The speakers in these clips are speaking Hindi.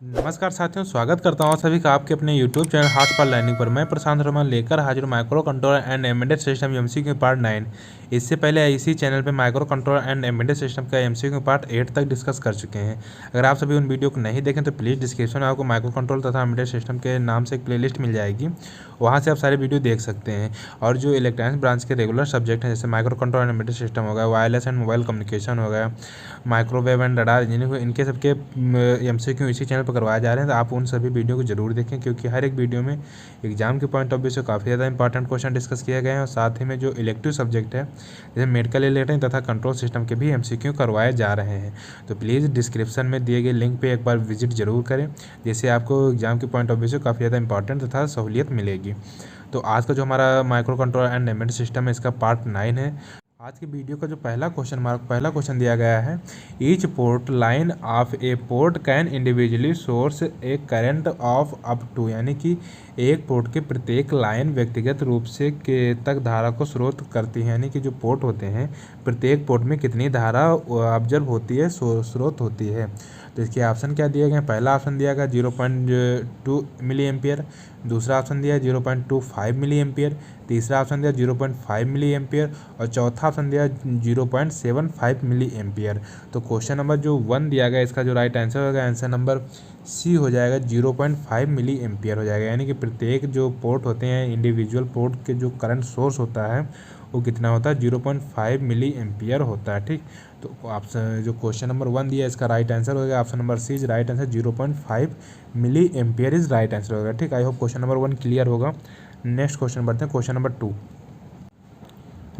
नमस्कार साथियों, स्वागत करता हूं सभी का आपके अपने YouTube चैनल हॉटस्पॉट लर्निंग पर। मैं प्रशांत शर्मा लेकर हाजिर micro controller and embedded system MCQ part 9। इससे पहले इसी चैनल पे micro controller and embedded system का एमसीक्यू पार्ट 8 तक डिस्कस कर चुके हैं। अगर आप सभी उन वीडियो को नहीं देखें तो प्लीज़ डिस्क्रिप्शन में आपको माइक्रो कंट्रोल तथा एम्बेडेड सिस्टम के नाम से एक प्लेलिस्ट मिल जाएगी, वहाँ से आप सारे वीडियो देख सकते हैं। और जो इलेक्ट्रॉनिक्स ब्रांच के रेगुलर सब्जेक्ट हैं जैसे micro control and embedded system हो गया, वायरलेस एंड मोबाइल कम्युनिकेशन हो गया, माइक्रोवेव एंड रडार इंजीनियरिंग, इनके सबके एमसीक्यू इसी चैनल पर करवाए जा रहे हैं। तो आप उन सभी वीडियो को जरूर देखें, क्योंकि हर एक वीडियो में एग्जाम के पॉइंट ऑफ व्यू से काफ़ी ज़्यादा इंपॉर्टेंट क्वेश्चन डिस्कस किए गए हैं। और साथ ही में जो इलेक्टिव सब्जेक्ट है जैसे मेडिकल इलेक्ट्रॉनिक तथा कंट्रोल सिस्टम के भी एमसीक्यू करवाए जा रहे हैं। तो प्लीज़ डिस्क्रिप्शन में दिए गए लिंक पे एक बार विजिट जरूर करें, जिससे आपको एग्जाम के पॉइंट ऑफ व्यू से काफ़ी ज़्यादा इंपॉर्टेंट तथा सहूलियत मिलेगी। तो आज का जो हमारा micro control and embedded system है, इसका पार्ट 9 है। आज की वीडियो का जो पहला क्वेश्चन दिया गया है, each port line of a port can individually source a current of up to, यानी कि एक पोर्ट के प्रत्येक लाइन व्यक्तिगत रूप से के तक धारा को स्रोत करती है। यानी कि जो पोर्ट होते हैं प्रत्येक पोर्ट में कितनी धारा ऑब्जर्व होती है, स्रोत होती है। तो इसके ऑप्शन क्या दिए गए? पहला ऑप्शन दिया गया 0.2 मिली एम्पियर, दूसरा ऑप्शन दिया 0.25 मिली एम्पियर, तीसरा ऑप्शन दिया 0.5 मिली एम्पियर और चौथा ऑप्शन दिया 0.75 मिली एम्पियर। तो क्वेश्चन नंबर जो 1 दिया गया, इसका जो राइट आंसर होगा आंसर नंबर सी हो जाएगा, 0.5 मिली एम्पियर हो जाएगा। यानी कि प्रत्येक जो पोर्ट होते हैं, इंडिविजुअल पोर्ट के जो करंट सोर्स होता है वो कितना होता है? 0.5 मिली एम्पियर होता है। ठीक, तो ऑप्शन जो क्वेश्चन नंबर 1 दिया इसका राइट आंसर होगा option number C is right answer, 0.5 milli ampere is right answer होगा। ठीक, I hope question number 1 clear होगा। नेक्स्ट क्वेश्चन बढ़ते हैं, question number 2।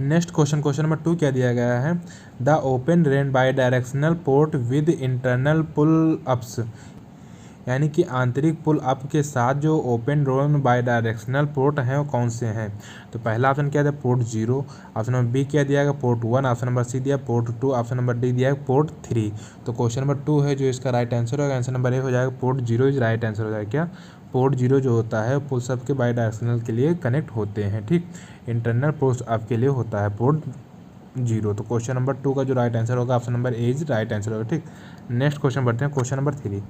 Next question number 2 क्या दिया गया है? The open drain bidirectional port with internal pull ups, यानी कि आंतरिक पुल अप के साथ जो open drain bidirectional port हैं वो कौन से हैं? तो पहला ऑप्शन क्या दिया? पोर्ट 0। ऑप्शन नंबर बी क्या दिया गया? पोर्ट 1। ऑप्शन नंबर सी दिया पोर्ट 2। ऑप्शन नंबर डी दिया पोर्ट 3। तो क्वेश्चन नंबर 2 है जो इसका राइट आंसर होगा, आंसर नंबर ए हो जाएगा, पोर्ट 0 इज राइट आंसर हो जाएगा। क्या? पोर्ट 0 जो होता है पुल सब के बाई डायरेक्शनल के लिए कनेक्ट होते हैं। ठीक, इंटरनल पुल अप के लिए होता है पोर्ट 0। तो क्वेश्चन नंबर 2 का जो राइट आंसर होगा option number A is right answer होगा। ठीक, नेक्स्ट क्वेश्चन बढ़ते हैं, क्वेश्चन नंबर 3।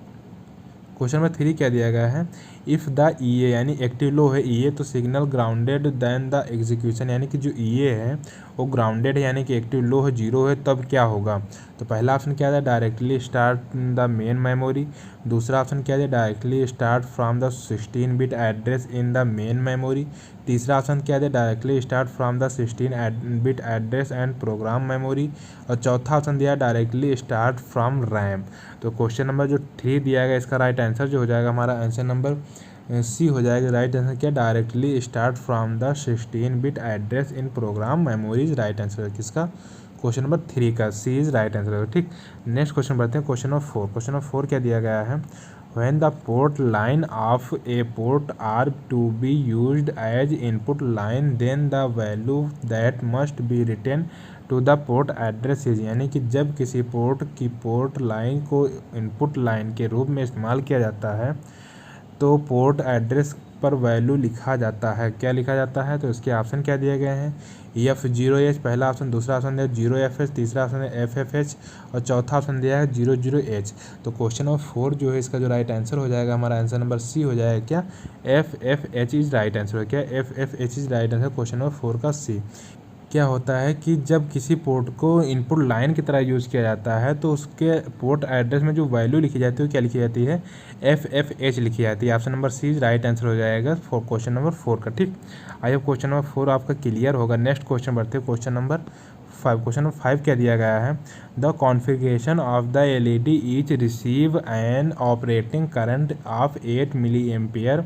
क्वेश्चन नंबर 3 क्या दिया गया है? इफ़ द ईए यानी एक्टिव लो है ईए तो signal grounded then the execution, यानी कि जो ईए है वो ग्राउंडेड है यानी कि एक्टिव लो है, 0 है, तब क्या होगा? तो पहला ऑप्शन क्या है? Directly start the main memory. दूसरा ऑप्शन क्या है? Directly start from the 16 bit address in the main memory. तीसरा ऑप्शन क्या है? Directly start from the 16 bit address and program memory. और चौथा ऑप्शन दिया डायरेक्टली स्टार्ट फ्रॉम रैम। तो क्वेश्चन नंबर जो 3 दिया गया इसका राइट आंसर जो हो जाएगा हमारा आंसर नंबर सी हो जाएगा। राइट आंसर क्या? Directly start from the 16 bit address in program memories right answer है किसका? क्वेश्चन नंबर 3 का, सी इज राइट आंसर है। ठीक, नेक्स्ट क्वेश्चन बढ़ते हैं, क्वेश्चन नंबर 4। क्वेश्चन नंबर 4 क्या दिया गया है? When the port line of a port are to be used as input line, then the value that must be written to the port address is, यानी कि जब किसी पोर्ट की पोर्ट लाइन को इनपुट लाइन के रूप में इस्तेमाल किया जाता है तो पोर्ट एड्रेस पर वैल्यू लिखा जाता है। क्या लिखा जाता है? तो इसके ऑप्शन क्या दिए गए हैं? F0H पहला ऑप्शन, दूसरा ऑप्शन दिया 0FH, तीसरा ऑप्शन है FFH और चौथा ऑप्शन दिया है 00H। तो क्वेश्चन नंबर 4 जो है इसका जो राइट आंसर हो जाएगा हमारा आंसर नंबर सी हो जाएगा। क्या? FFH is right answer. क्या? FFH is right answer, question number 4 का सी। क्या होता है कि जब किसी पोर्ट को इनपुट लाइन की तरह यूज़ किया जाता है तो उसके पोर्ट एड्रेस में जो वैल्यू लिखी जाती है वो क्या लिखी जाती है? FFH लिखी जाती है। Option number C right answer हो जाएगा क्वेश्चन नंबर 4 का। ठीक, आई होप क्वेश्चन नंबर 4 आपका क्लियर होगा। नेक्स्ट क्वेश्चन बढ़ते हैं, क्वेश्चन नंबर 5। क्वेश्चन नंबर 5 क्या दिया गया है? The configuration of the LED each receive an operating current of 8 milli ampere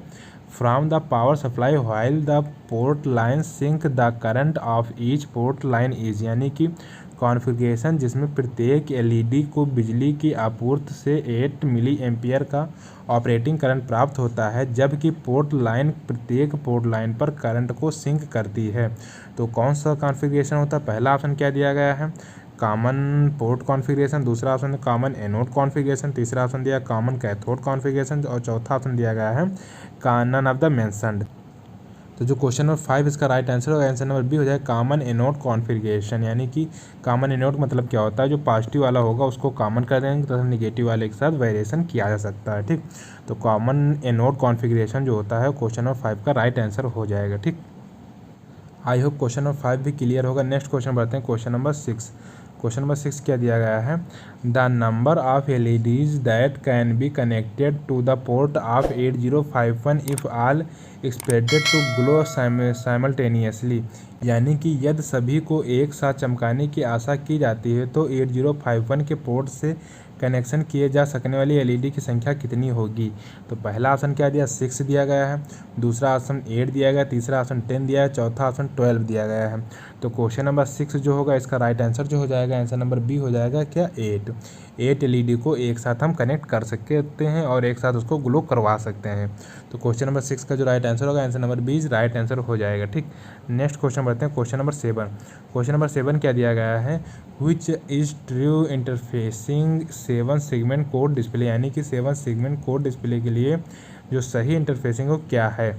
from the power supply while the port line sync the current of each port line is, यानी कि कॉन्फ़िगरेशन जिसमें प्रत्येक LED को बिजली की आपूर्ति से 8 मिली एम्पियर का ऑपरेटिंग करंट प्राप्त होता है, जबकि पोर्ट लाइन प्रत्येक पोर्ट लाइन पर करंट को सिंक करती है। तो कौन सा कॉन्फ़िगरेशन होता है? पहला ऑप्शन क्या दिया गया है? कॉमन पोर्ट कॉन्फ़िगरेशन, दूसरा ऑप्शन कॉमन एनोड कॉन्फ़िगरेशन, तीसरा ऑप्शन दिया कॉमन कैथोड कॉन्फ़िगरेशन और चौथा ऑप्शन दिया गया है नन ऑफ द मेंशन्ड। तो जो क्वेश्चन नंबर 5 इसका राइट आंसर होगा, आंसर नंबर बी हो जाएगा कॉमन एनोड कॉन्फ़िगरेशन। यानी कि कॉमन एनोड मतलब क्या होता है, जो पॉजिटिव वाला होगा उसको कॉमन कर देंगे तथा नेगेटिव वाले के साथ वेरिएशन किया जा सकता है। ठीक, तो कॉमन एनोड कॉन्फ़िगरेशन जो होता है क्वेश्चन नंबर 5 का राइट आंसर हो जाएगा। ठीक, आई होप क्वेश्चन नंबर 5 भी क्लियर होगा। नेक्स्ट क्वेश्चन बढ़ते हैं, क्वेश्चन नंबर 6। क्वेश्चन नंबर 6 क्या दिया गया है, the number of LEDs that can be connected to the port of 8051 if all expected to glow simultaneously. यानी कि यदि सभी को एक साथ चमकाने की आशा की जाती है तो 8051 के पोर्ट से कनेक्शन किए जा सकने वाली LED की संख्या कितनी होगी। तो पहला ऑप्शन क्या दिया, 6 दिया गया है, दूसरा ऑप्शन 8 दिया गया, तीसरा ऑप्शन 10 दिया है, चौथा ऑप्शन 12 दिया गया है। तो क्वेश्चन नंबर 6 जो होगा इसका राइट आंसर जो हो जाएगा, आंसर नंबर बी हो जाएगा क्या, 8 LED को एक साथ हम कनेक्ट कर सकते हैं और एक साथ उसको ग्लो करवा सकते हैं। तो क्वेश्चन नंबर 6 का जो राइट आंसर होगा, answer number B right answer हो जाएगा। ठीक, नेक्स्ट क्वेश्चन बढ़ते हैं, क्वेश्चन नंबर 7। क्वेश्चन नंबर 7 क्या दिया गया है, which is true interfacing 7 segment code display. यानी कि 7 सेगमेंट कोड डिस्प्ले के लिए जो सही इंटरफेसिंग हो क्या है।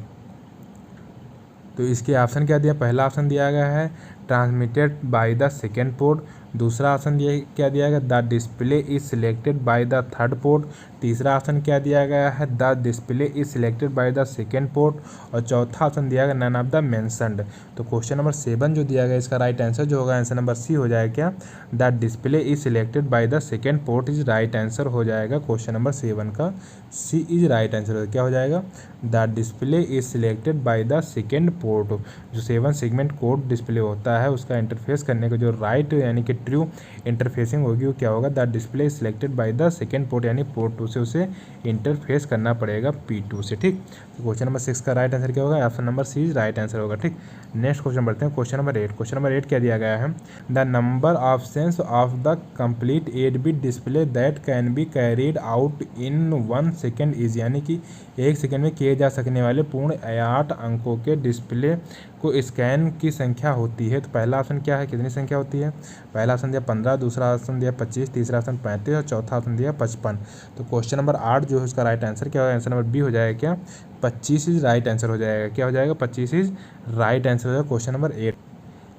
तो इसके ऑप्शन क्या दिया, पहला ऑप्शन दिया गया है transmitted by the second port, दूसरा ऑप्शन क्या दिया गया, the display is selected by the third port, तीसरा ऑप्शन क्या दिया गया है, the display is selected by the second port, और चौथा ऑप्शन दिया गया नन ऑफ द मेंशन्ड। तो क्वेश्चन नंबर 7 जो दिया गया इसका राइट आंसर जो होगा, आंसर नंबर सी हो जाएगा क्या, the display is selected by the second port is right answer हो जाएगा। क्वेश्चन नंबर 7 का सी इज राइट आंसर क्या हो जाएगा, the display is selected by the second port. जो 7 सेगमेंट कोड डिस्प्ले होता है उसका इंटरफेस करने का जो राइट यानी कि ट्रू इंटरफेसिंग होगी वो क्या होगा, the display is selected by the second port, यानी पोर्ट 2 से उसे इंटरफेस करना पड़ेगा P2 से। ठीक, तो क्वेश्चन नंबर 6 का राइट आंसर क्या होगा, option number C right answer होगा। ठीक, नेक्स्ट क्वेश्चन बढ़ते हैं, क्वेश्चन नंबर 8। क्वेश्चन नंबर 8 क्या दिया गया है, the number of sense of the complete 8-bit display that can be carried out in 1 second is. यानी कि 1 सेकेंड में किए जा सकने वाले पूर्ण 8 अंकों के डिस्प्ले को स्कैन की संख्या होती है। तो पहला ऑप्शन क्या है, कितनी संख्या होती है, पहला ऑप्शन दिया 15, दूसरा ऑप्शन दिया 25, तीसरा ऑप्शन 35 और चौथा ऑप्शन दिया 55। तो क्वेश्चन नंबर 8 जो है उसका राइट आंसर क्या होगा, आंसर नंबर बी हो जाएगा क्या, 25 इज राइट आंसर हो जाएगा। क्या हो जाएगा, 25 इज राइट आंसर हो जाएगा क्वेश्चन नंबर 8।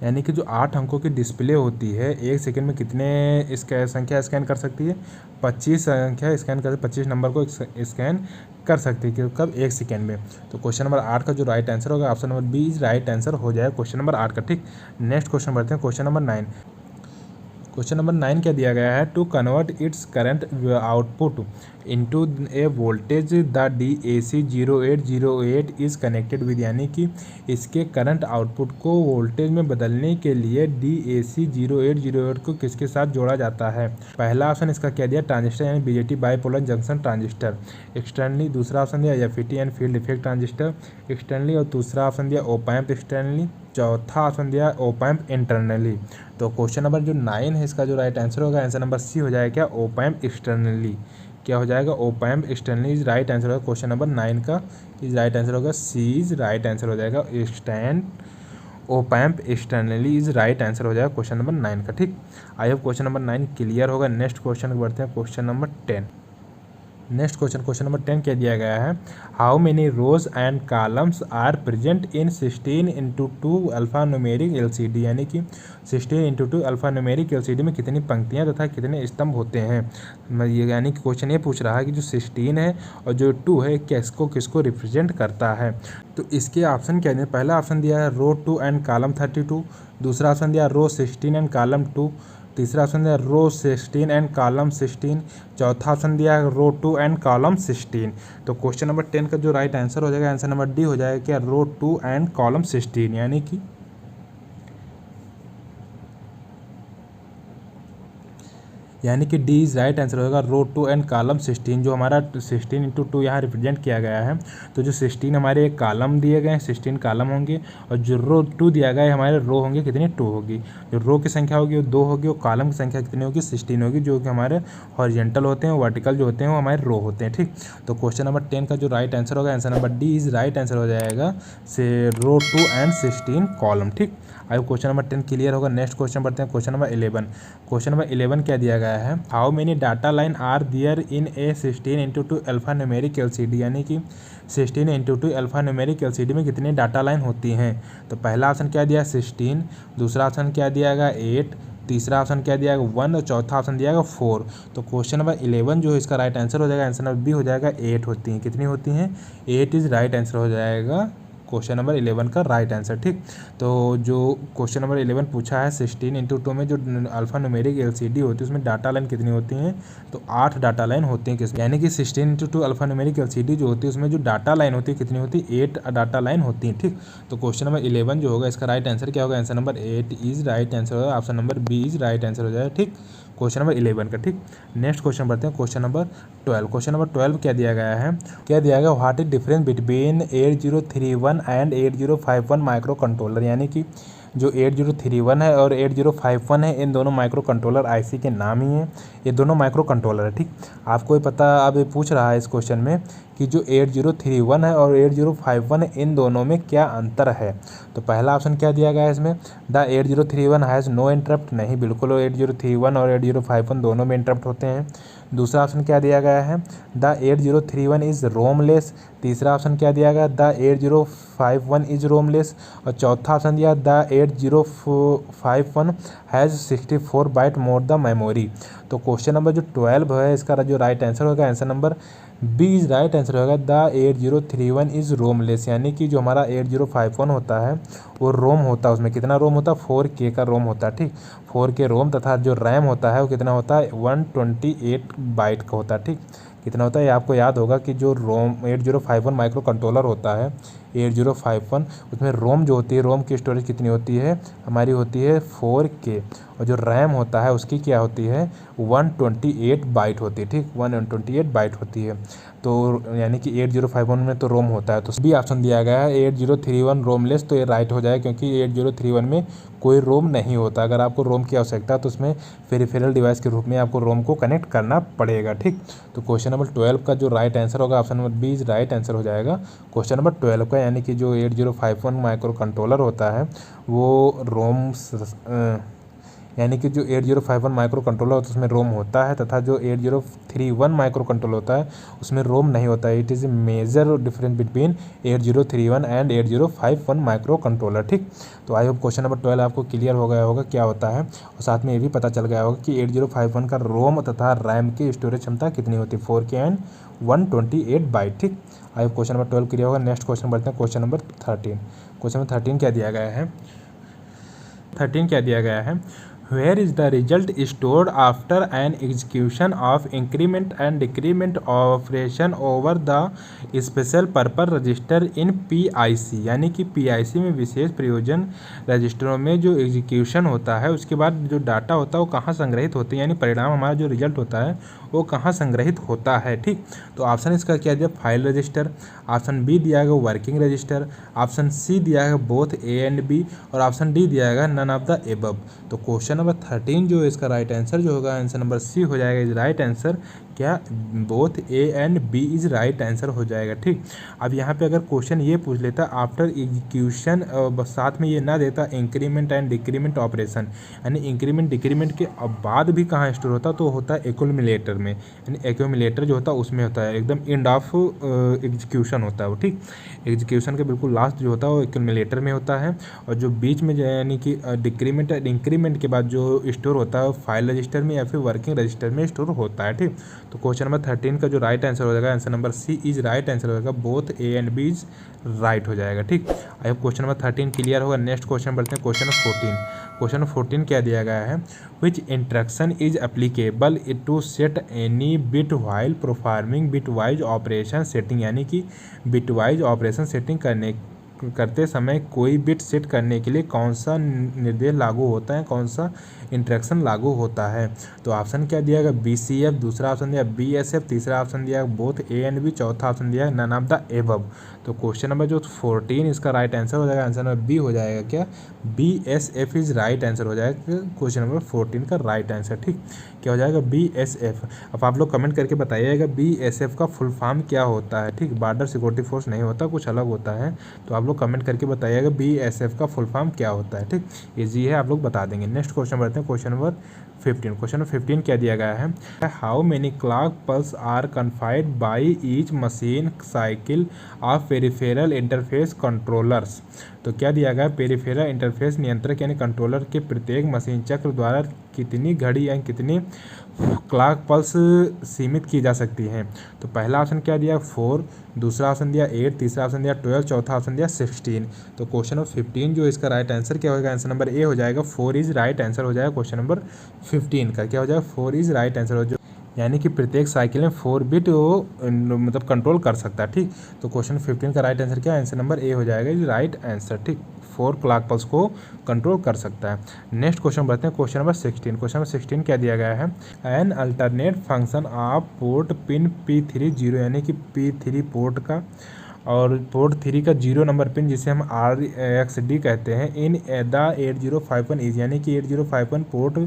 यानी कि जो 8 अंकों की डिस्प्ले होती है 1 सेकंड में कितने इसका संख्या स्कैन कर सकती है, 25 संख्या स्कैन कर 25 नंबर को स्कैन कर सकती है, कब, 1 सेकेंड में। तो क्वेश्चन नंबर 8 का जो राइट आंसर होगा option number B is right answer हो जाएगा क्वेश्चन नंबर 8 का। ठीक, नेक्स्ट क्वेश्चन बढ़ते हैं, क्वेश्चन नंबर 9। क्वेश्चन नंबर 9 क्या दिया गया है, to convert its current output into a voltage the DAC 0808 is connected with. यानी कि इसके करंट आउटपुट को वोल्टेज में बदलने के लिए DAC 0808 को किसके साथ जोड़ा जाता है। पहला ऑप्शन इसका क्या दिया, ट्रांजिस्टर यानी BJT bipolar junction transistor externally, दूसरा ऑप्शन दिया FET यानी फील्ड इफेक्ट ट्रांजिस्टर एक्सटर्नली, और दूसरा ऑप्शन दिया ओप एम्प एक्सटर्नली, चौथा ऑप्शन दिया ओप एम्प इंटरनली। तो क्वेश्चन नंबर जो 9 है इसका जो राइट आंसर होगा, आंसर नंबर सी हो जाएगा क्या, ओप एम्प एक्सटर्नली। क्या हो जाएगा, ओप amp externally is right answer होगा क्वेश्चन नंबर 9 का, इज राइट आंसर होगा, सी इज राइट आंसर हो जाएगा, stand op amp externally is right answer हो जाएगा क्वेश्चन नंबर 9 का। ठीक, I hope question number 9 clear होगा। नेक्स्ट क्वेश्चन बढ़ते हैं, question number 10। Next question number 10 क्या दिया गया है, how many rows and columns are present in 16:2 alpha numeric LCD। यानी कि 16:2 अल्फा न्यूमेरिक LCD में कितनी पंक्तियां तथा कितने स्तंभ होते हैं। यानी कि क्वेश्चन ये पूछ रहा है कि जो 16 है और जो 2 है किसको रिप्रेजेंट करता है। तो इसके ऑप्शन क्या दिए, पहला ऑप्शन दिया है रो 2 एंड कॉलम 32, दूसरा ऑप्शन दिया रो 16 एंड कॉलम 2, तीसरा ऑप्शन दिया रो 16 एंड कॉलम 16, चौथा ऑप्शन दिया रो 2 एंड कॉलम 16। तो क्वेश्चन नंबर 10 का जो राइट आंसर हो जाएगा, आंसर नंबर डी हो जाएगा क्या, रो 2 एंड कॉलम 16। यानी कि डी इज राइट आंसर होगा, रो 2 एंड कॉलम 16। जो हमारा 16:2 यहाँ रिप्रेजेंट किया गया है, तो जो 16 हमारे कॉलम दिए गए हैं 16 कॉलम होंगे, और जो रो 2 दिया गया है हमारे रो होंगे कितनी, 2 होगी। जो रो की संख्या होगी वो 2 होगी, और कॉलम की संख्या कितनी होगी, 16 होगी, जो कि हमारे हॉरिजेंटल होते हैं, वर्टिकल जो होते हैं वो हमारे रो होते हैं। ठीक, तो क्वेश्चन नंबर 10 का जो राइट आंसर होगा, answer number D is right answer हो जाएगा से रो 2 एंड 16 कॉलम। ठीक, आई क्वेश्चन नंबर 10 क्लियर होगा। नेक्स्ट क्वेश्चन बढ़ते हैं, क्वेश्चन नंबर 11। क्वेश्चन नंबर 11 क्या दिया गया गया है, how many data line are there in a 16:2 alpha numeric LCD, यानी कि 16:2 अल्फा न्यूमेरिक LCD में कितनी डाटा लाइन होती हैं। तो पहला ऑप्शन क्या दिया 16, दूसरा ऑप्शन क्या दिया गया 8, तीसरा ऑप्शन क्या दिया गया 1 और चौथा ऑप्शन दिया गया 4। तो क्वेश्चन नंबर 11 जो इसका राइट आंसर हो जाएगा, आंसर नंबर बी हो जाएगा 8 होती हैं। कितनी होती हैं 8 इज राइट आंसर हो जाएगा क्वेश्चन नंबर 11 का राइट आंसर। ठीक, तो जो क्वेश्चन नंबर 11 पूछा है 16:2 में जो अल्फा न्यूमेरिक LCD होती है उसमें डाटा लाइन कितनी होती हैं, तो 8 डाटा लाइन होती हैं किसमें, यानी कि 16:2 अल्फा न्यूमेरिक LCD जो होती है उसमें जो डाटा लाइन होती है कितनी होती है 8 डाटा लाइन होती है। ठीक, तो क्वेश्चन नंबर 11 जो होगा इसका राइट आंसर क्या होगा, answer number 8 is right answer होगा, option number B is right answer हो जाएगा। ठीक, क्वेश्चन नंबर 11 का। ठीक, नेक्स्ट क्वेश्चन बढ़ते हैं क्वेश्चन नंबर 12। क्वेश्चन नंबर 12 क्या दिया गया है, क्या दिया गया what is difference between 8031 and 8051 micro controller, यानी कि जो 8031 है और 8051 है इन दोनों माइक्रो कंट्रोलर IC के नाम ही हैं, ये दोनों माइक्रो कंट्रोलर है। ठीक, आपको ये पता अब ये पूछ रहा है इस क्वेश्चन में कि जो 8031 है और 8051 है इन दोनों में क्या अंतर है। तो पहला ऑप्शन क्या दिया गया है इसमें, द 8031 हैज़ नो इंटरप्ट, नहीं बिल्कुल 8031 और 8051 दोनों में इंटरप्ट होते हैं। दूसरा ऑप्शन क्या दिया गया है, द 8031 इज़ रोमलेस। तीसरा ऑप्शन क्या दिया गया, द 8051 इज़ रोमलेस। और चौथा ऑप्शन दिया the 8051 has 64 byte more the memory. तो क्वेश्चन नंबर जो 12 है इसका जो राइट आंसर होगा, answer number B is right answer होगा, द 8031 इज़ रोमलेस, यानी कि जो हमारा 8051 होता है वो रोम होता है, उसमें कितना रोम होता है 4K का रोम होता है। ठीक, 4K रोम, तथा जो रैम होता है वो कितना होता है 128 बाइट का होता है। ठीक, कितना होता है ये आपको याद होगा कि जो रोम 8051 माइक्रो कंट्रोलर होता है 8051 उसमें रोम जो होती है, रोम की स्टोरेज कितनी होती है हमारी होती है 4K, और जो रैम होता है उसकी क्या होती है 128 बाइट होती है। ठीक, 128 बाइट होती है। तो यानी कि 8051 में तो रोम होता है, तो बी ऑप्शन दिया गया है 8031 रोमलेस, तो ये राइट हो जाए क्योंकि 8031 में कोई रोम नहीं होता। अगर आपको रोम की आवश्यकता है तो उसमें पेरिफेरल डिवाइस के रूप में आपको रोम को कनेक्ट करना पड़ेगा। ठीक, तो क्वेश्चन नंबर 12 का जो राइट आंसर होगा option number B is right answer हो जाएगा क्वेश्चन नंबर 12 का, यानी कि जो 8051 माइक्रो कंट्रोलर होता है वो रोम यानी कि जो 8051 माइक्रो कंट्रोलर होता है उसमें रोम होता है, तथा जो 8031 माइक्रो कंट्रोलर होता है उसमें रोम नहीं होता है। It is a major difference between 8031 and 8051 micro controller. ठीक, तो आई होप क्वेश्चन नंबर 12 आपको क्लियर हो गया होगा क्या होता है, और साथ में ये भी पता चल गया होगा कि 8051 का रोम तथा रैम की स्टोरेज क्षमता कितनी होती है 4K एंड 128 बाइट। ठीक, I hope question number 12 clear होगा। नेक्स्ट क्वेश्चन बढ़ते हैं क्वेश्चन नंबर 13। क्वेश्चन नंबर 13 क्या दिया गया है, 13 क्या दिया गया है, where is the result stored after an execution of increment and decrement operation over the special purpose register in PIC, यानी कि PIC में विशेष प्रयोजन रजिस्टरों में जो एग्जीक्यूशन होता है उसके बाद जो डाटा होता है वो कहाँ संग्रहित होते हैं, यानी परिणाम हमारा जो रिजल्ट होता है वो कहाँ संग्रहित होता है। ठीक, तो ऑप्शन इसका क्या दिया फाइल रजिस्टर, ऑप्शन बी दिया गया वर्किंग रजिस्टर, ऑप्शन सी दिया गया बोथ ए एंड बी, और ऑप्शन डी दिया गया नन ऑफ द एबव। तो क्वेश्चन नंबर 13 जो इसका राइट आंसर जो होगा आंसर नंबर सी हो जाएगा इज राइट आंसर, क्या both A and B is right answer हो जाएगा। ठीक, अब यहाँ पे अगर क्वेश्चन ये पूछ लेता आफ्टर एग्जीक्यूशन, साथ में ये ना देता इंक्रीमेंट एंड डिक्रीमेंट ऑपरेशन, यानी इंक्रीमेंट डिक्रीमेंट के बाद भी कहाँ स्टोर होता तो होता है एक्यूमुलेटर में, यानी एक्यूमुलेटर जो होता है उसमें होता है, एकदम एंड ऑफ एग्जीक्यूशन होता है वो। ठीक, एग्जीक्यूशन के बिल्कुल लास्ट जो होता है वो एक्यूमुलेटर में होता है, और जो बीच में जो यानी कि डिक्रीमेंट एंड इंक्रीमेंट के बाद जो स्टोर होता है वो फाइल रजिस्टर में या फिर वर्किंग रजिस्टर में स्टोर होता है। ठीक, तो क्वेश्चन नंबर 13 का जो राइट आंसर हो जाएगा answer number C is right answer हो जाएगा, both A and B is right हो जाएगा। ठीक, I hope question number 13 clear होगा। नेक्स्ट क्वेश्चन बढ़ते हैं क्वेश्चन नंबर 14। क्वेश्चन नंबर 14 क्या दिया गया है, which instruction is applicable to set any bit while performing bitwise operation setting, यानी कि बिटवाइज ऑपरेशन सेटिंग करते समय कोई बिट सेट करने के लिए कौन सा निर्देश लागू होता है, कौन सा इंस्ट्रक्शन लागू होता है। तो ऑप्शन क्या दिया गया BCF, दूसरा ऑप्शन दिया BSF, तीसरा ऑप्शन दिया बोथ ए एंड बी, चौथा ऑप्शन दिया नन ऑफ द एबव। तो क्वेश्चन नंबर जो 14 इसका राइट आंसर हो जाएगा, आंसर नंबर बी हो जाएगा क्या BSF इज राइट आंसर हो जाएगा क्वेश्चन नंबर 14 का राइट आंसर। ठीक, क्या हो जाएगा BSF। अब आप लोग कमेंट करके बताइएगा BSF का फुल फॉर्म क्या होता है। ठीक, बॉर्डर सिक्योरिटी फोर्स नहीं होता, कुछ अलग होता है, तो आप लोग कमेंट करके बताइएगा BSF का फुल फॉर्म क्या होता है। ठीक, ईजी है, आप लोग बता देंगे। नेक्स्ट क्वेश्चन बढ़ते हैं क्वेश्चन नंबर 15। क्वेश्चन नंबर 15 क्या दिया गया है, how many clock pulse are confined by each machine cycle of peripheral interface controllers. तो क्या दिया गया, पेरिफेरल इंटरफेस नियंत्रक यानी कंट्रोलर के प्रत्येक मशीन चक्र द्वारा कितनी घड़ी या कितनी क्लॉक पल्स सीमित की जा सकती हैं। तो पहला ऑप्शन क्या दिया 4, दूसरा ऑप्शन दिया 8, तीसरा ऑप्शन दिया 12, चौथा ऑप्शन दिया 16। तो क्वेश्चन नंबर 15 जो इसका राइट आंसर क्या होगा, आंसर नंबर ए हो जाएगा, 4 इज राइट आंसर हो जाएगा क्वेश्चन नंबर 15 का। क्या हो जाएगा, 4 इज राइट आंसर हो जाएगा, यानी कि प्रत्येक साइकिल में 4 बिट वो मतलब कंट्रोल कर सकता है। ठीक, तो क्वेश्चन 15 का राइट आंसर क्या है, आंसर नंबर ए हो जाएगा, इज राइट आंसर। ठीक, 4 क्लॉक पल्स को कंट्रोल कर सकता है। नेक्स्ट क्वेश्चन बढ़ते हैं, क्वेश्चन नंबर 16। क्वेश्चन नंबर 16 क्या दिया गया है, an alternate function of port pin P30 यानी कि P3 पोर्ट का और पोर्ट 3 का 0 नंबर पिन जिसे हम RxD कहते हैं, इन द 8051 इज यानी कि 8051 पोर्ट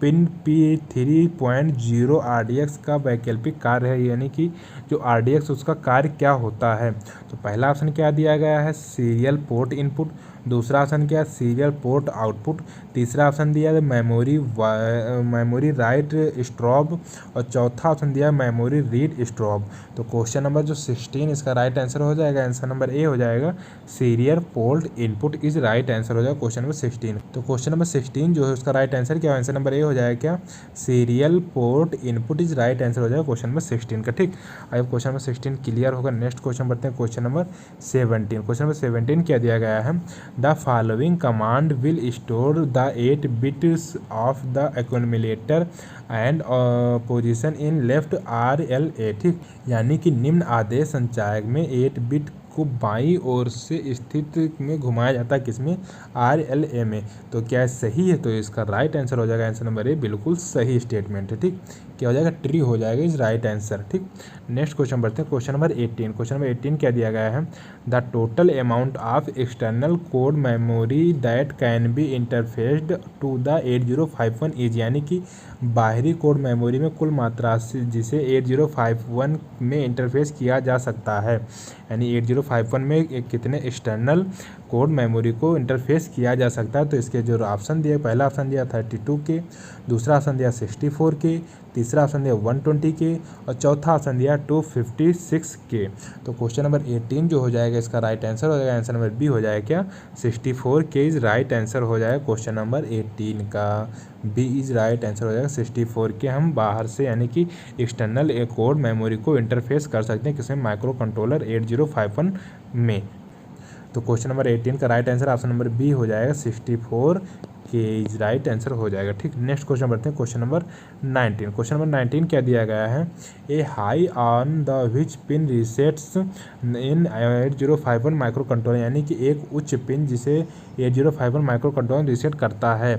पिन P3.0 RDX का वैकल्पिक कार्य है, यानी कि जो RDX उसका कार्य क्या होता है। तो पहला ऑप्शन क्या दिया गया है, सीरियल पोर्ट इनपुट, दूसरा ऑप्शन क्या है, सीरियल पोर्ट आउटपुट, तीसरा ऑप्शन दिया है मेमोरी राइट स्ट्रॉब और चौथा ऑप्शन दिया है मेमोरी रीड स्ट्रॉब। तो क्वेश्चन नंबर जो 16 इसका राइट आंसर हो जाएगा, आंसर नंबर ए हो जाएगा, serial port input is right answer हो जाएगा क्वेश्चन नंबर 16। तो क्वेश्चन नंबर 16 जो है उसका राइट आंसर क्या है, आंसर नंबर ए हो जाएगा, क्या serial port input is right answer हो जाएगा क्वेश्चन नंबर 16 का। ठीक, अब क्वेश्चन नंबर 16 क्लियर होगा। नेक्स्ट क्वेश्चन बढ़ते हैं, क्वेश्चन नंबर 17। क्वेश्चन नंबर 17 क्या दिया गया है, the following command will store the 8 bits of the accumulator and position in left RLA। ठीक, यानी कि निम्न आदेश संचायक में 8 बिट को बाईं ओर से स्थित में घुमाया जाता है, किसमें, RLA में। तो क्या सही है, तो इसका राइट आंसर हो जाएगा, आंसर नंबर ए बिल्कुल सही स्टेटमेंट है। ठीक, क्या हो जाएगा, ट्री हो जाएगा इज राइट आंसर। ठीक, नेक्स्ट क्वेश्चन बढ़ते हैं, क्वेश्चन नंबर 18। क्वेश्चन नंबर 18 क्या दिया गया है, the total amount of external code memory that can be interfaced to the 8051 is यानी कि बाहरी कोड मेमोरी में कुल मात्रा से जिसे 8051 में इंटरफेस किया जा सकता है, यानी 8051 में कितने एक्सटर्नल कोड मेमोरी को इंटरफेस किया जा सकता है। तो इसके जो ऑप्शन दिया, पहला ऑप्शन दिया 32 के, दूसरा ऑप्शन दिया 64 के, तीसरा ऑप्शन दिया 120 के और चौथा ऑप्शन दिया 256 के। तो क्वेश्चन नंबर 18 जो हो जाएगा इसका राइट आंसर हो जाएगा, आंसर नंबर बी हो जाएगा, क्या 64 के इज राइट आंसर हो जाएगा क्वेश्चन नंबर 18 का, बी इज राइट आंसर हो जाएगा। 64 के हम बाहर से यानी कि एक्सटर्नल कोड मेमोरी को इंटरफेस कर सकते हैं, किसमें, माइक्रो कंट्रोलर 8051 में। तो क्वेश्चन नंबर 18 का right answer option number B हो जाएगा, 64 के इज राइट आंसर हो जाएगा। ठीक, नेक्स्ट क्वेश्चन बढ़ते हैं, क्वेश्चन नंबर 19। क्वेश्चन नंबर 19 क्या दिया गया है, a high on the which pin resets in 8051 micro controller यानी कि एक उच्च पिन जिसे 8051 माइक्रो कंट्रोलर रीसेट करता है।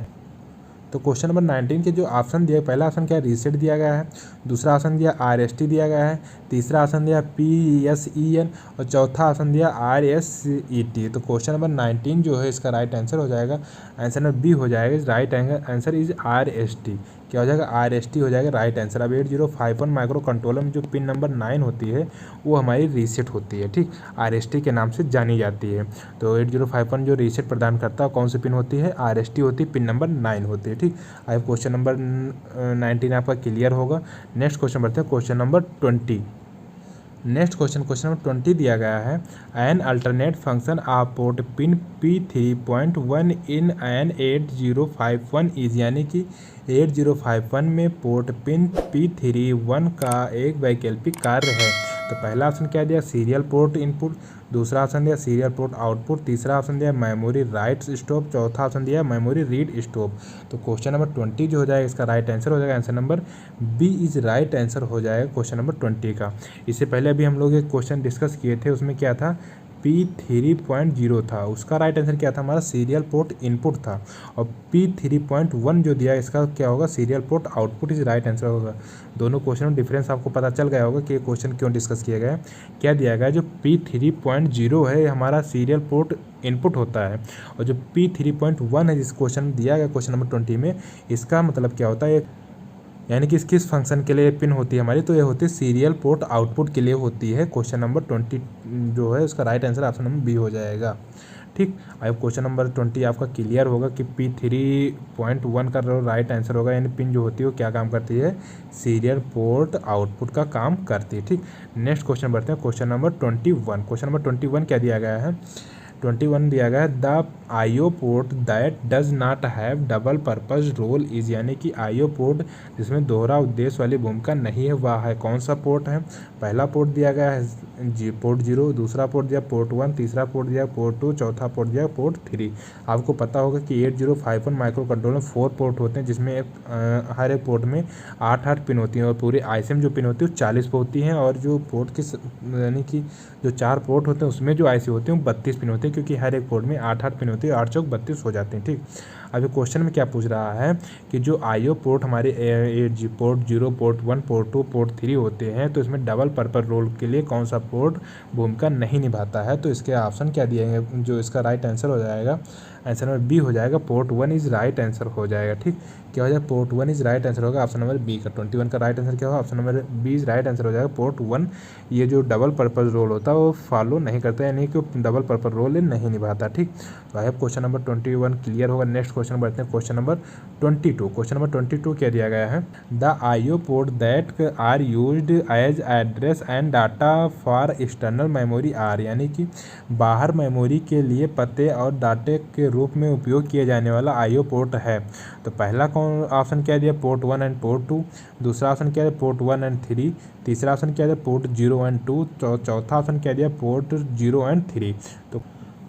तो क्वेश्चन नंबर 19 के जो ऑप्शन दिया, पहला ऑप्शन क्या है, रीसेट दिया गया है, दूसरा ऑप्शन दिया RST दिया गया है, तीसरा ऑप्शन दिया PSEN और चौथा ऑप्शन दिया RSET। तो क्वेश्चन नंबर 19 जो है इसका राइट आंसर हो जाएगा, आंसर नंबर बी हो जाएगा, राइट आंसर इज RST। क्या हो जाएगा, RST हो जाएगा राइट आंसर। अब 8051 माइक्रो कंट्रोलर में जो पिन नंबर 9 होती है वो हमारी रीसेट होती है। ठीक, RST के नाम से जानी जाती है। तो 8051 जो रीसेट प्रदान करता है कौन सी पिन होती है, RST होती है, पिन नंबर 9 होती है। ठीक, आई क्वेश्चन नंबर 19 आपका क्लियर होगा। नेक्स्ट क्वेश्चन बढ़ते हैं, question number 20। Next question, question number 20 दिया गया है, an alternate function of port pin P3.1 in an 8051 is यानी कि 8051 में पोर्ट पिन P31 का एक वैकल्पिक कार्य है। तो पहला ऑप्शन क्या दिया, सीरियल पोर्ट इनपुट, दूसरा ऑप्शन दिया सीरियल पोर्ट आउटपुट, तीसरा ऑप्शन दिया मेमोरी राइट स्टॉप, चौथा ऑप्शन दिया मेमोरी रीड स्टॉप। तो क्वेश्चन नंबर 20 जो हो जाएगा इसका राइट आंसर हो जाएगा, answer number B is right answer हो जाएगा क्वेश्चन नंबर 20 का। इससे पहले अभी हम लोग एक क्वेश्चन डिस्कस किए थे, उसमें क्या था, P3.0 था, उसका राइट आंसर क्या था हमारा, सीरियल पोर्ट इनपुट था। और P3.1 जो दिया इसका क्या होगा, serial port output is right answer होगा। दोनों क्वेश्चन में डिफरेंस आपको पता चल गया होगा कि ये क्वेश्चन क्यों डिस्कस किया गया है। क्या दिया गया है, जो P3.0 है हमारा सीरियल पोर्ट इनपुट होता है, और जो P3.1 है जिस क्वेश्चन दिया गया क्वेश्चन नंबर 20 में, इसका मतलब क्या होता है, यानी कि किस फंक्शन के लिए पिन होती है हमारी, तो ये होती है सीरियल पोर्ट आउटपुट के लिए होती है। क्वेश्चन नंबर 20 जो है उसका right answer option number B हो जाएगा। ठीक। अब क्वेश्चन नंबर 20 आपका क्लियर होगा कि P3.1 का राइट आंसर होगा, यानी पिन जो होती है वो क्या काम करती है, सीरियल पोर्ट आउटपुट का काम करती है। ठीक। नेक्स्ट क्वेश्चन बढ़ते हैं, क्वेश्चन नंबर 21। क्वेश्चन नंबर 21 क्या दिया गया है, 21 दिया गया है the IO port that does not have double purpose role is, यानी कि आईओ पोर्ट जिसमें दोहरा उद्देश्य वाली भूमिका नहीं है वह है कौन सा पोर्ट है। पहला पोर्ट दिया गया है पोर्ट 0, दूसरा पोर्ट दिया पोर्ट 1, तीसरा पोर्ट दिया पोर्ट 2, चौथा पोर्ट दिया पोर्ट 3। आपको पता होगा कि 8051 माइक्रो कंट्रोलर में 4 पोर्ट होते हैं, जिसमें हर एक पोर्ट में 8 पिन होती हैं और पूरी आईसीएम जो पिन होती है वो 40 पे होती हैं, और जो पोर्ट की यानी कि जो 4 पोर्ट होते हैं उसमें जो आईसी होते हैं वो 32 पिन होते हैं, क्योंकि हर एक पोर्ट में 8 पिन होती है, 8 चौक 32 हो जाते हैं। ठीक। अभी क्वेश्चन में क्या पूछ रहा है कि जो आईओ पोर्ट हमारे पोर्ट 0, पोर्ट 1, पोर्ट 2, पोर्ट 3 होते हैं, तो इसमें डबल पर्पज रोल के लिए कौन सा पोर्ट भूमिका नहीं निभाता है। तो इसके ऑप्शन क्या दिए हैं, जो इसका राइट आंसर हो जाएगा, आंसर नंबर बी हो जाएगा, पोर्ट 1 इज राइट आंसर हो जाएगा। ठीक। क्या हो जाएगा, पोर्ट 1 इज राइट आंसर होगा, ऑप्शन नंबर बी का। 21 का राइट आंसर क्या होगा, option number B is right answer हो जाएगा, पोर्ट 1 ये जो डबल पर्पज रोल होता है वो फॉलो नहीं करता है, यानी कि डबल पर्पज रोल नहीं निभाता। ठीक। तो आई क्वेश्चन नंबर 21 क्लियर होगा। नेक्स्ट क्वेश्चन बढ़ते हैं, क्वेश्चन नंबर 22। क्वेश्चन नंबर 22 क्या दिया गया है, the IO port that are used as address and data for external memory are, यानी कि बाहर मेमोरी के लिए पते और डाटे के रूप में उपयोग किया जाने वाला आईओ पोर्ट है। तो पहला कौन ऑप्शन क्या दिया, पोर्ट 1 एंड पोर्ट 2, दूसरा ऑप्शन क्या दिया, पोर्ट 1 एंड 3, तीसरा ऑप्शन क्या दिया, पोर्ट 0 एंड 2, चौथा ऑप्शन क्या दिया, पोर्ट 0 एंड 3।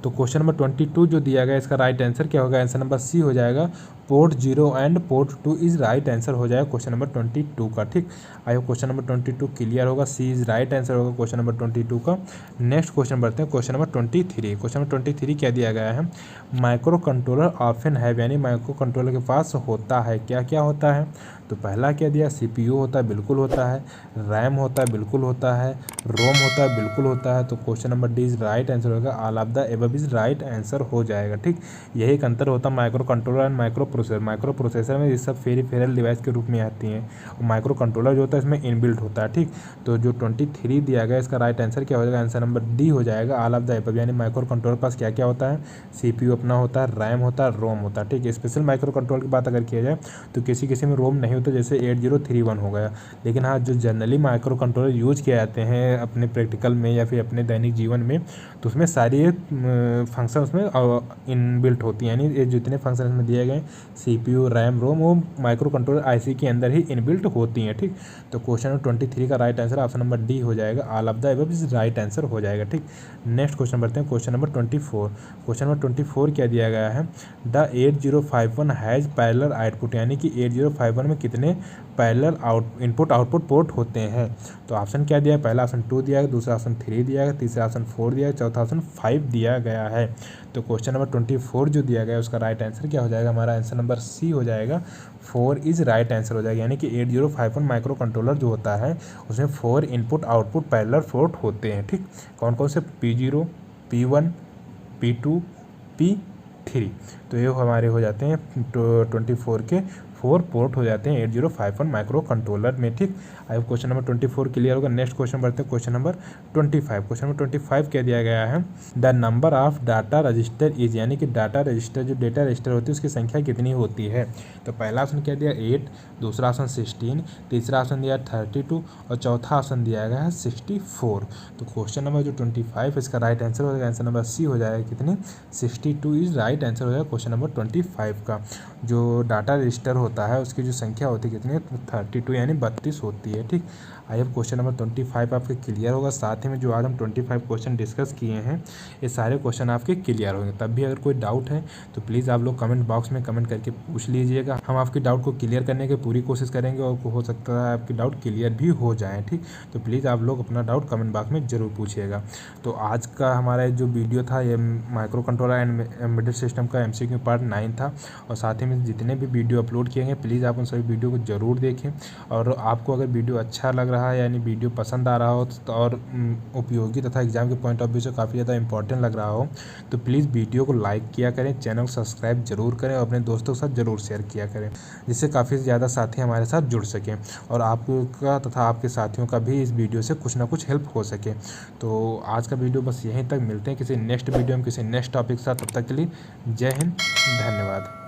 तो क्वेश्चन नंबर 22 जो दिया गया इसका राइट आंसर क्या होगा, आंसर नंबर सी हो जाएगा, port 0 and port 2 is right answer हो जाएगा क्वेश्चन नंबर 22 का। ठीक। I hope question number 22 clear होगा, सी इज राइट आंसर होगा क्वेश्चन नंबर 22 का। नेक्स्ट क्वेश्चन बढ़ते हैं, क्वेश्चन नंबर 23। क्वेश्चन नंबर 23 क्या दिया गया है, माइक्रो कंट्रोलर ऑप्शन है, यानी माइक्रो कंट्रोलर के पास होता है, क्या क्या होता है। तो पहला क्या दिया, सीपीयू होता है, बिल्कुल होता है, रैम होता है, बिल्कुल होता है, रोम होता है, बिल्कुल होता है। तो question number D is right answer होगा, all of the above is right answer हो जाएगा। ठीक। यही एक अंतर होता है microcontroller and microprocessor. Microprocessor में ये सब फेरिफेरल डिवाइस के रूप में आती हैं, और माइक्रो कंट्रोलर जो होता है इसमें इनबिल्ट होता है। ठीक। तो जो 23 दिया गया इसका राइट आंसर क्या हो जाएगा, आंसर नंबर डी हो जाएगा, ऑल ऑफ द एबव, यानी माइक्रो कंट्रोलर पास क्या क्या होता है, सीपीयू अपना होता है, रैम होता है, रोम होता है। ठीक। स्पेशल माइक्रो कंट्रोलर की बात अगर किया जाए तो किसी किसी में रोम नहीं होता, जैसे 8031 हो गया। लेकिन हाँ, जो जनरली माइक्रो कंट्रोलर यूज किए जाते हैं अपने प्रैक्टिकल में या फिर अपने दैनिक जीवन में, तो उसमें सारी फंक्शन उसमें इनबिल्ट होती हैं, यानी ये जितने फंक्शन इसमें दिए गए सीपीयू, रैम, रोम, वो माइक्रो कंट्रोलर आईसी के अंदर ही इनबिल्ट होती हैं। ठीक। तो क्वेश्चन नंबर 23 का right answer option number D हो जाएगा, all of the above is right answer हो जाएगा। ठीक। नेक्स्ट क्वेश्चन बढ़ते हैं, क्वेश्चन नंबर 24। क्वेश्चन नंबर 24 क्या दिया गया है, द 8051 हैज़ पैरेलल आउटपुट, यानी कि 8051 में कितने पैरेलल इनपुट आउटपुट पोर्ट होते हैं। तो ऑप्शन क्या दिया है, पहला ऑप्शन 2 दिया है, दूसरा ऑप्शन 3 दिया है, तीसरा ऑप्शन 4 दिया है, चौथा ऑप्शन 5 दिया गया है। तो क्वेश्चन नंबर 24 जो दिया गया है उसका राइट आंसर क्या हो जाएगा, हमारा आंसर नंबर सी हो जाएगा, 4 इज राइट आंसर हो जाएगा। यानी कि 8051 माइक्रो कंट्रोलर जो होता है उसमें 4 इनपुट आउटपुट पैरेलल पोर्ट होते हैं। ठीक। कौन कौन से, P0, P1, P2, P3। तो ये हमारे हो जाते हैं 24 के 4 पोर्ट हो जाते हैं 8051 माइक्रो कंट्रोलर में। ठीक। I hope question number 24 clear होगा। नेक्स्ट क्वेश्चन बढ़ते हैं, क्वेश्चन नंबर 25। क्वेश्चन नंबर 25 क्या दिया गया है, the number of data register is, यानी कि डाटा रजिस्टर जो डेटा रजिस्टर होती है उसकी संख्या कितनी होती है। तो पहला ऑप्शन क्या दिया 8, दूसरा ऑप्शन 16, तीसरा ऑप्शन दिया 32 और चौथा ऑप्शन दिया गया है 64। तो क्वेश्चन नंबर जो 25 इसका राइट आंसर हो जाएगा, आंसर नंबर सी हो जाएगा, कितनी 62 इज राइट आंसर हो जाएगा क्वेश्चन नंबर 25 का। जो डाटा रजिस्टर होता है उसकी जो संख्या होती है कितनी है, 32 यानी 32 होती है। ठीक। आई होप क्वेश्चन नंबर 25 आपके क्लियर होगा। साथ ही में जो आज हम 25 क्वेश्चन डिस्कस किए हैं ये सारे क्वेश्चन आपके क्लियर होंगे। तब भी अगर कोई डाउट है तो प्लीज़ आप लोग कमेंट बॉक्स में कमेंट करके पूछ लीजिएगा, हम आपके डाउट को क्लियर करने की पूरी कोशिश करेंगे और हो सकता है आपके डाउट क्लियर भी हो जाए। ठीक। तो प्लीज़ आप लोग अपना डाउट कमेंट बॉक्स में ज़रूर पूछिएगा। तो आज का हमारा जो वीडियो था ये micro controller and embedded system का MCQ पार्ट 9 था, और साथ ही में जितने भी वीडियो अपलोड किए गए प्लीज़ आप उन सभी वीडियो को ज़रूर देखें। और आपको अगर वीडियो अच्छा लग रहा है यानी वीडियो पसंद आ रहा हो और उपयोगी तथा एग्जाम के पॉइंट ऑफ व्यू से काफ़ी ज़्यादा इंपॉर्टेंट लग रहा हो तो प्लीज़ वीडियो को लाइक किया करें, चैनल को सब्सक्राइब जरूर करें और अपने दोस्तों के साथ ज़रूर शेयर किया करें, जिससे काफ़ी ज़्यादा साथी हमारे साथ जुड़ सकें और आपका तथा आपके साथियों का भी इस वीडियो से कुछ ना कुछ हेल्प हो सके। तो आज का वीडियो बस यहीं तक, मिलते हैं किसी नेक्स्ट वीडियो में किसी नेक्स्ट टॉपिक के साथ। तब तक के लिए जय हिंद, धन्यवाद।